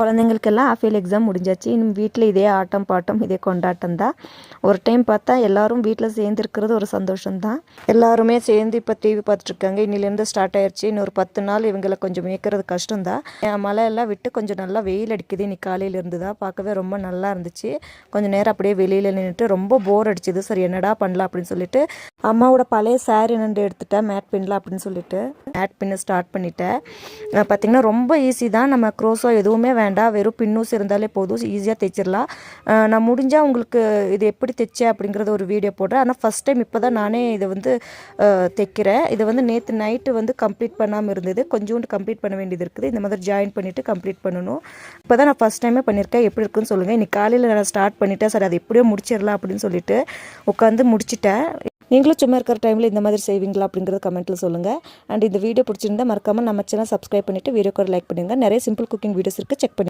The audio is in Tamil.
குழந்தைங்களுக்கெல்லாம் ஆஃப் இயர்லி எக்ஸாம் முடிஞ்சாச்சு. இன்னும் வீட்டில் இதே ஆட்டம் பாட்டம் இதே கொண்டாட்டம் தான். ஒரு டைம் பார்த்தா எல்லோரும் வீட்டில் சேர்ந்து இருக்கிறது ஒரு சந்தோஷம்தான். எல்லாருமே சேர்ந்து இப்போ டிவி பார்த்துட்ருக்காங்க. இன்னிலேருந்து ஸ்டார்ட் ஆயிடுச்சு. இன்னொரு 10 நாள் இவங்களை கொஞ்சம் மேய்க்கிறது கஷ்டம்தான். மழையெல்லாம் விட்டு கொஞ்சம் நல்லா வெயில் அடிக்குது. இன்னைக்கு காலையிலேருந்து தான் பார்க்கவே ரொம்ப நல்லா இருந்துச்சு. கொஞ்சம் நேரம் அப்படியே வெளியில் நின்றுட்டு ரொம்ப போர் அடிச்சுது. சரி என்னடா பண்ணலாம் அப்படின்னு சொல்லிட்டு அம்மாவோட பழைய சாரி நண்டு எடுத்துட்டேன் மேட் பின்னலாம் அப்படின்னு சொல்லிட்டு மேட் பின்ன ஸ்டார்ட் பண்ணிட்டேன். பார்த்திங்கன்னா ரொம்ப ஈஸி தான். நம்ம க்ரோஸோ எதுவுமே வேண்டாம், வெறும் பின்னூஸ் இருந்தாலே போதும், ஈஸியாக தைச்சிடலாம். நான் முடிஞ்சால் உங்களுக்கு இது எப்படி தைச்சேன் அப்படிங்கிறத ஒரு வீடியோ போடுறேன். ஆனால் ஃபஸ்ட் டைம் இப்போ தான் நானே இதை வந்து தைக்கிறேன். இதை வந்து நேற்று நைட்டு வந்து கம்ப்ளீட் பண்ணாமல் இருந்தது. கொஞ்சோண்டு கம்ப்ளீட் பண்ண வேண்டியது இருக்குது. இந்த மாதிரி ஜாயின் பண்ணிவிட்டு கம்ப்ளீட் பண்ணணும். இப்போ தான் நான் ஃபஸ்ட் டைமே பண்ணியிருக்கேன். எப்படி இருக்குன்னு சொல்லுங்கள். இன்றைக்கி காலையில் நான் ஸ்டார்ட் பண்ணிவிட்டேன். சரி அதை எப்படியோ முடிச்சிடலாம் அப்படின்னு சொல்லிட்டு உட்காந்து முடிச்சிட்டேன். நீங்களும் சும்மா இருக்கிற டைமில் இந்த மாதிரி செய்வீங்களா அப்படிங்கிறது கமெண்ட்டில் சொல்லுங்கள். அண்ட் இந்த வீடியோ பிடிச்சிருந்தா மறக்காமல் நம்ம சேனல் சப்ஸ்கிரைப் பண்ணிவிட்டு வீடியோக்கு ஒரு லைக் பண்ணுங்கள். நிறைய சிம்பிள் குக்கிங் வீடியோஸ் இருக்குது, செக் பண்ணி